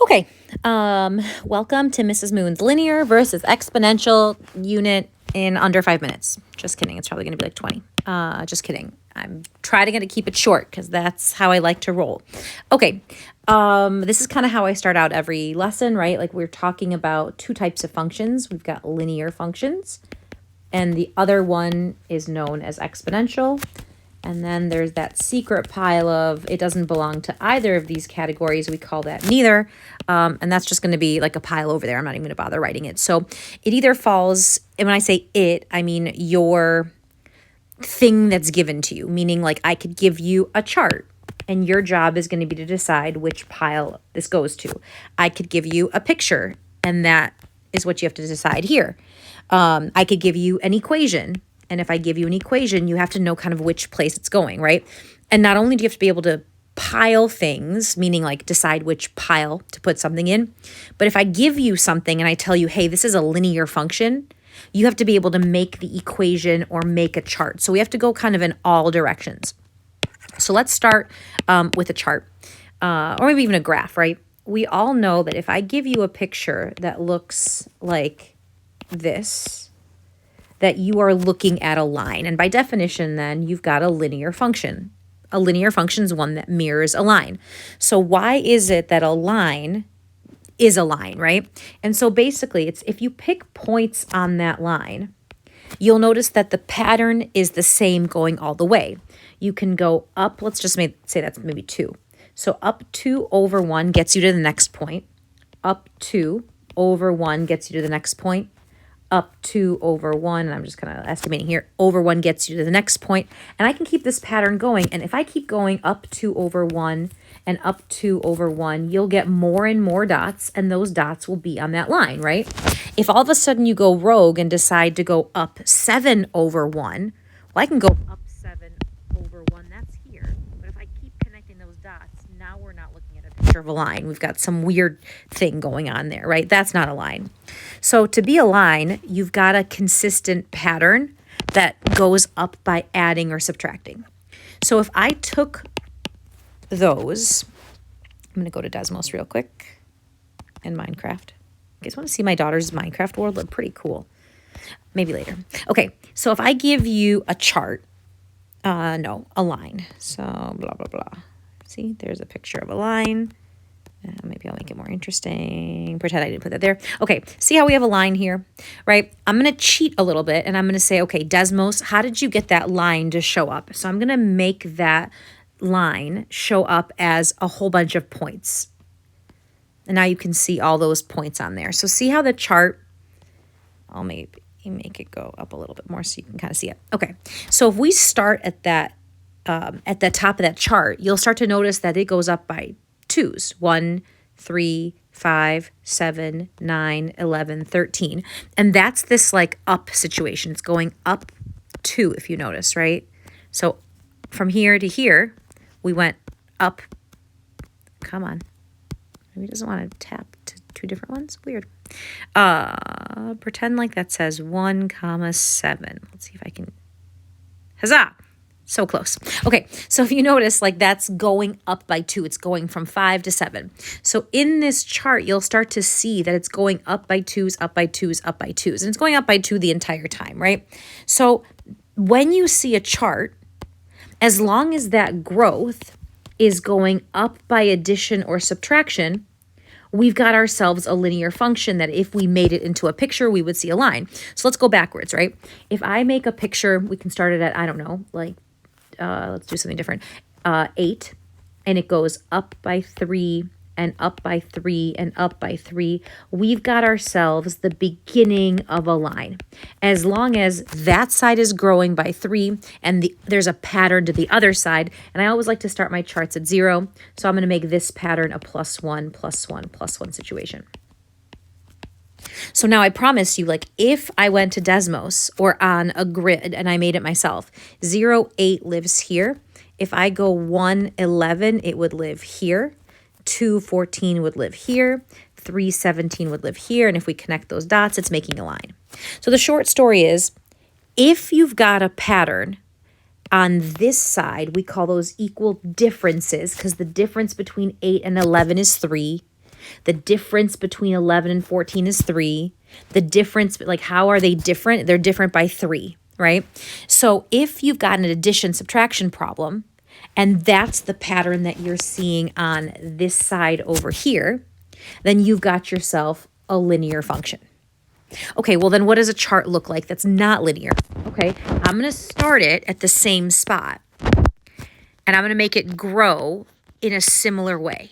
Okay, welcome to Mrs. Moon's linear versus exponential unit in under 5 minutes. Just kidding, it's probably gonna be like 20. Just kidding. I'm trying to keep it short because that's how I like to roll. Okay, this is kind of how I start out every lesson, right? Like we're talking about two types of functions. We've got linear functions, and the other one is known as exponential. And then there's that secret pile of it doesn't belong to either of these categories. We call that neither. And that's just going to be like a pile over there. I'm not even going to bother writing it. So it either falls, and when I say it, I mean your thing that's given to you, meaning like I could give you a chart and your job is going to be to decide which pile this goes to. I could give you a picture and that is what you have to decide here. I could give you an equation. And if I give you an equation, you have to know kind of which place it's going, right? And not only do you have to be able to pile things, meaning like decide which pile to put something in, but if I give you something and I tell you, hey, this is a linear function, you have to be able to make the equation or make a chart. So we have to go kind of in all directions. So let's start with a chart or maybe even a graph, right? We all know that if I give you a picture that looks like this, that you are looking at a line. And by definition, then you've got a linear function. A linear function is one that mirrors a line. So why is it that a line is a line, right? And so basically, it's if you pick points on that line, you'll notice that the pattern is the same going all the way. You can go up, let's just say that's maybe 2. So up 2 over 1 gets you to the next point. Up 2 over 1 gets you to the next point. Up 2 over 1, and I'm just kind of estimating here, over 1 gets you to the next point, and I can keep this pattern going, and if I keep going up 2 over 1 and up 2 over 1, you'll get more and more dots, and those dots will be on that line, right? If all of a sudden you go rogue and decide to go up 7 over 1, well, I can go up 7 over 1, that's here, but if I keep connecting those dots, now we're not looking at a picture of a line. We've got some weird thing going on there, right? That's not a line. So to be a line, you've got a consistent pattern that goes up by adding or subtracting. So if I took those, I'm going to go to Desmos real quick in Minecraft. You guys want to see my daughter's Minecraft world? Look pretty cool. Maybe later. Okay, so if I give you a chart, a line. So blah, blah, blah. See, there's a picture of a line. Maybe I'll make it more interesting. Pretend I didn't put that there. Okay, see how we have a line here, right? I'm going to cheat a little bit, and I'm going to say, okay, Desmos, how did you get that line to show up? So I'm going to make that line show up as a whole bunch of points. And now you can see all those points on there. So see how the chart, I'll maybe make it go up a little bit more so you can kind of see it. Okay, so if we start at the top of that chart, you'll start to notice that it goes up by 2s, 1, 3, 5, 7, 9, 11, 13. And that's this like up situation. It's going up 2, if you notice, right? So from here to here, we went up. Come on. Maybe it doesn't want to tap to 2 different ones. Weird. Pretend like that says 1, 7. Let's see if I can. Huzzah! So close. Okay, so if you notice, like that's going up by 2. It's going from 5 to 7. So in this chart, you'll start to see that it's going up by 2s, up by 2s, up by 2s. And it's going up by 2 the entire time, right? So when you see a chart, as long as that growth is going up by addition or subtraction, we've got ourselves a linear function that if we made it into a picture, we would see a line. So let's go backwards, right? If I make a picture, we can start it at, I don't know, like, let's do something different, 8, and it goes up by 3 and up by 3 and up by 3. We've got ourselves the beginning of a line. As long as that side is growing by 3 and there's a pattern to the other side, and I always like to start my charts at 0, so I'm going to make this pattern a +1, +1, +1 situation. So now I promise you, like if I went to Desmos or on a grid and I made it myself, 0, 8 lives here. If I go 1, 11, it would live here. 2, 14 would live here. 3, 17 would live here. And if we connect those dots, it's making a line. So the short story is, if you've got a pattern on this side, we call those equal differences because the difference between 8 and 11 is 3. The difference between 11 and 14 is 3. The difference, like how are they different? They're different by 3, right? So if you've got an addition subtraction problem, and that's the pattern that you're seeing on this side over here, then you've got yourself a linear function. Okay, well then what does a chart look like that's not linear? Okay, I'm going to start it at the same spot, and I'm going to make it grow in a similar way.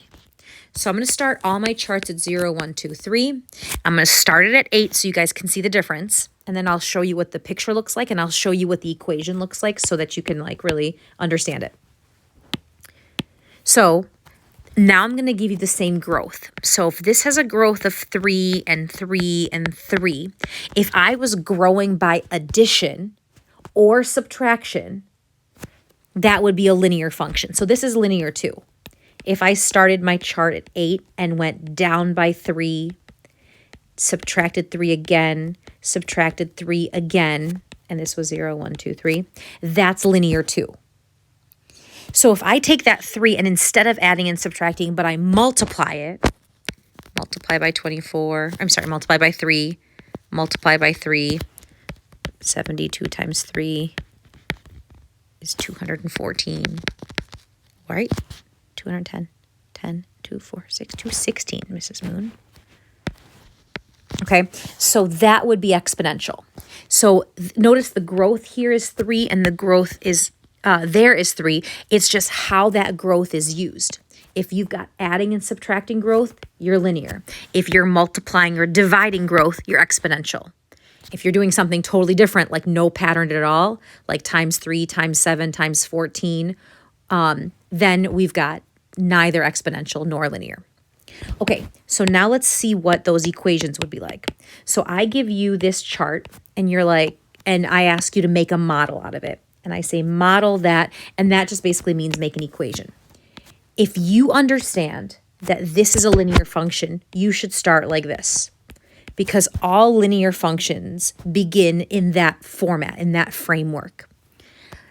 So I'm going to start all my charts at 0, 1, 2, 3. I'm going to start it at 8 so you guys can see the difference. And then I'll show you what the picture looks like, and I'll show you what the equation looks like so that you can like really understand it. So now I'm going to give you the same growth. So if this has a growth of 3 and 3 and 3, if I was growing by addition or subtraction, that would be a linear function. So this is linear too. If I started my chart at 8 and went down by 3, subtracted 3 again, subtracted 3 again, and this was 0, 1, 2, 3, that's linear too. So if I take that 3 and instead of adding and subtracting, but I multiply it, multiply by 24, multiply by 3, multiply by 3, 72 times 3 is 214, right? 210, 10, 2, 4, 6, 216, Mrs. Moon. Okay, so that would be exponential. So notice the growth here is 3 and the growth is there is 3. It's just how that growth is used. If you've got adding and subtracting growth, you're linear. If you're multiplying or dividing growth, you're exponential. If you're doing something totally different, like no pattern at all, like times 3, times 7, times 14, then we've got neither exponential nor linear. Okay, so now let's see what those equations would be like. So I give you this chart, and you're like, and I ask you to make a model out of it. And I say model that, and that just basically means make an equation. If you understand that this is a linear function, you should start like this, because all linear functions begin in that format, in that framework.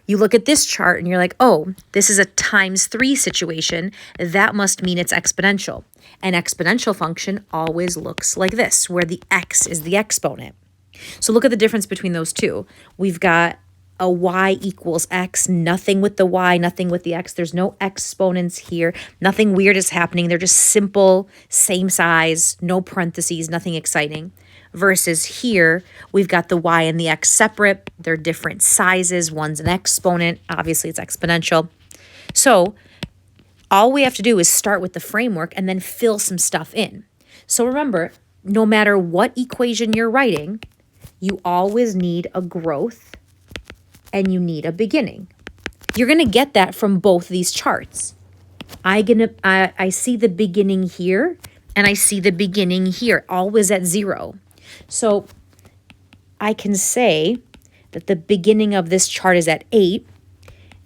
You look at this chart and you're like, oh, this is a times 3 situation. That must mean it's exponential. An exponential function always looks like this, where the x is the exponent. So look at the difference between those two. We've got a y equals x, nothing with the y, nothing with the x. There's no exponents here. Nothing weird is happening. They're just simple, same size, no parentheses, nothing exciting. Versus here, we've got the y and the x separate. They're different sizes. One's an exponent. Obviously, it's exponential. So all we have to do is start with the framework and then fill some stuff in. So remember, no matter what equation you're writing, you always need a growth and you need a beginning. You're going to get that from both these charts. I see the beginning here and I see the beginning here, always at 0. So I can say that the beginning of this chart is at 8,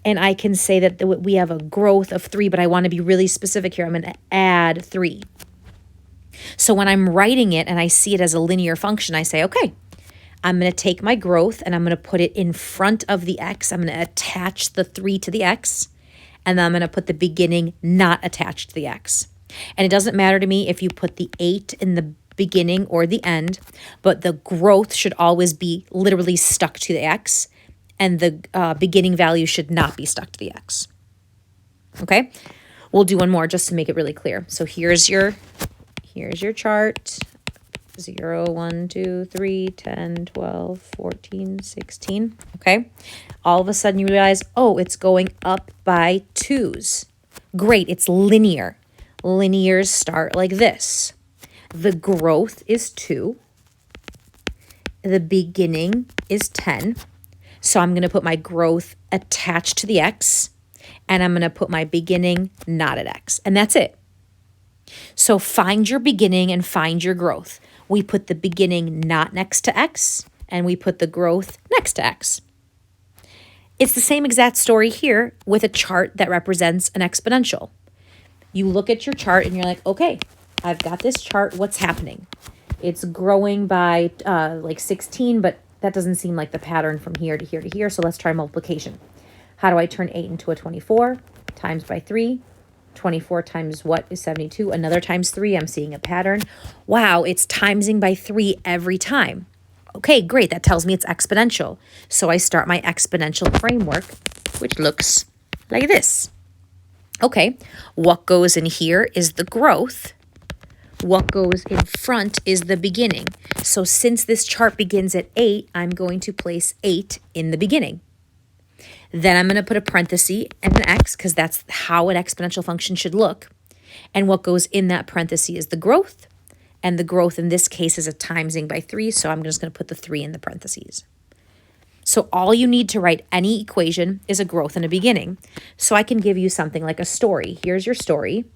and I can say that we have a growth of 3, but I want to be really specific here. I'm going to add 3. So when I'm writing it and I see it as a linear function, I say, okay, I'm going to take my growth and I'm going to put it in front of the x. I'm going to attach the 3 to the x, and then I'm going to put the beginning not attached to the x. And it doesn't matter to me if you put the 8 in the beginning or the end, but the growth should always be literally stuck to the x, and the beginning value should not be stuck to the x. Okay? We'll do one more just to make it really clear. So here's your chart. 0, 1, 2, 3, 10, 12, 14, 16. Okay? All of a sudden you realize, oh, it's going up by 2s. Great, it's linear. Linears start like this. The growth is 2. The beginning is 10. So I'm going to put my growth attached to the x, and I'm going to put my beginning not at x. And that's it. So find your beginning and find your growth. We put the beginning not next to x, and we put the growth next to x. It's the same exact story here with a chart that represents an exponential. You look at your chart and you're like, okay, I've got this chart. What's happening? It's growing by like 16, but that doesn't seem like the pattern from here to here to here. So let's try multiplication. How do I turn 8 into a 24? Times by 3. 24 times what is 72? Another times 3. I'm seeing a pattern. Wow, it's timesing by 3 every time. Okay, great. That tells me it's exponential. So I start my exponential framework, which looks like this. Okay, what goes in here is the growth. What goes in front is the beginning. So since this chart begins at 8, I'm going to place 8 in the beginning. Then I'm going to put a parenthesis and an x because that's how an exponential function should look. And what goes in that parenthesis is the growth. And the growth in this case is a timesing by 3, so I'm just going to put the 3 in the parentheses. So all you need to write any equation is a growth and a beginning. So I can give you something like a story. Here's your story.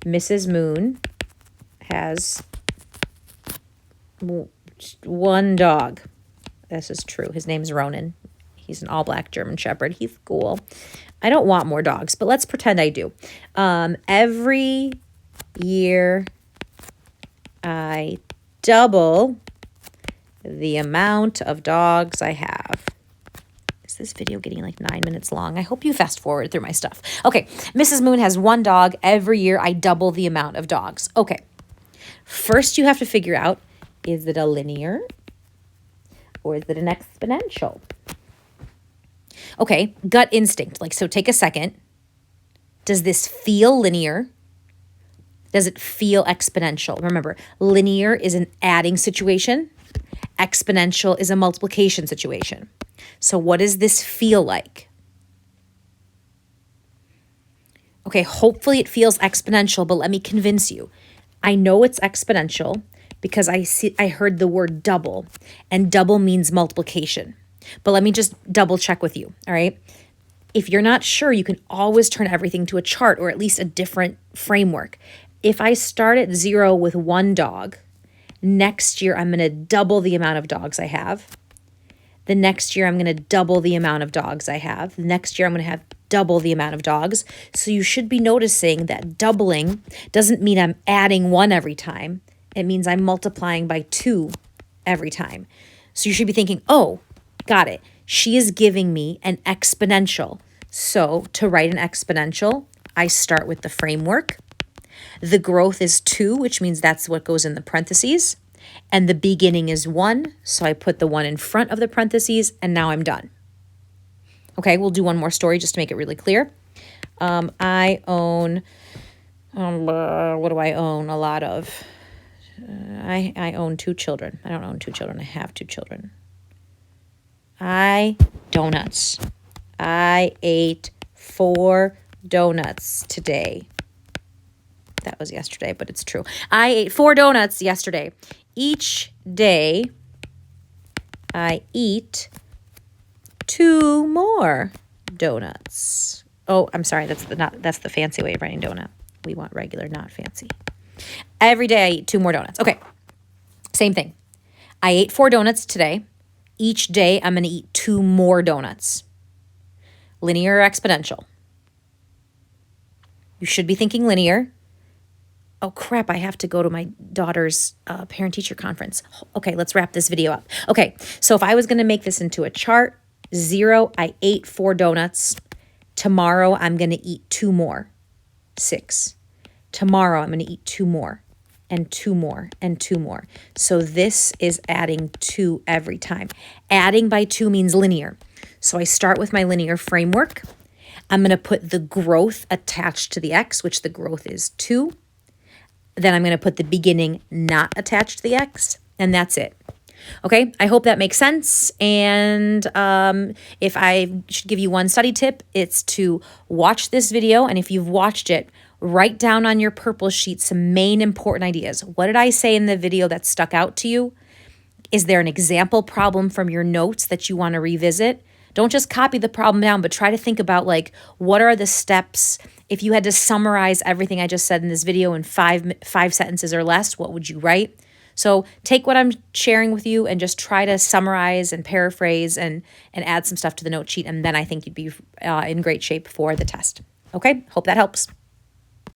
Mrs. Moon has 1 dog. This is true. His name's Ronan. He's an all-black German Shepherd. He's cool. I don't want more dogs, but let's pretend I do. Every year, I double the amount of dogs I have. Is this video getting like 9 minutes long? I hope you fast forward through my stuff. Okay, Mrs. Moon has 1 dog. Every year, I double the amount of dogs. Okay, first you have to figure out, is it a linear or is it an exponential? Okay, gut instinct. So take a second. Does this feel linear? Does it feel exponential? Remember, linear is an adding situation. Exponential is a multiplication situation. So what does this feel like? Okay, hopefully it feels exponential, but let me convince you. I know it's exponential because I heard the word double, and double means multiplication. But let me just double check with you, all right? If you're not sure, you can always turn everything to a chart or at least a different framework. If I start at 0 with 1 dog, next year I'm going to double the amount of dogs I have. The next year I'm going to double the amount of dogs I have. The next year I'm going to have double the amount of dogs. So you should be noticing that doubling doesn't mean I'm adding 1 every time. It means I'm multiplying by 2 every time. So you should be thinking, oh, got it. She is giving me an exponential. So to write an exponential, I start with the framework. The growth is 2, which means that's what goes in the parentheses. And the beginning is 1. So I put the 1 in front of the parentheses, and now I'm done. Okay, we'll do one more story just to make it really clear. I own, what do I own? A lot of. I own 2 children. I don't own 2 children. I have 2 children. Donuts. I ate 4 donuts today. That was yesterday, but it's true. I ate 4 donuts yesterday. Each day, I eat 2 more donuts. Oh, I'm sorry. That's the fancy way of writing donut. We want regular, not fancy. Every day, I eat 2 more donuts. Okay, same thing. I ate 4 donuts today. Each day, I'm going to eat 2 more donuts. Linear or exponential? You should be thinking linear. Oh, crap, I have to go to my daughter's parent-teacher conference. Okay, let's wrap this video up. Okay, so if I was going to make this into a chart, 0, I ate 4 donuts. Tomorrow, I'm going to eat 2 more. 6. Tomorrow, I'm going to eat 2 more. And 2 more, and 2 more. So this is adding 2 every time. Adding by 2 means linear. So I start with my linear framework. I'm going to put the growth attached to the x, which the growth is 2. Then I'm going to put the beginning not attached to the x, and that's it. Okay, I hope that makes sense. And if I should give you one study tip, it's to watch this video. And if you've watched it, write down on your purple sheet some main important ideas. What did I say in the video that stuck out to you? Is there an example problem from your notes that you want to revisit? Don't just copy the problem down, but try to think about what are the steps. If you had to summarize everything I just said in this video in five sentences or less, what would you write? So take what I'm sharing with you and just try to summarize and paraphrase and add some stuff to the note sheet. And then I think you'd be in great shape for the test. Okay, hope that helps.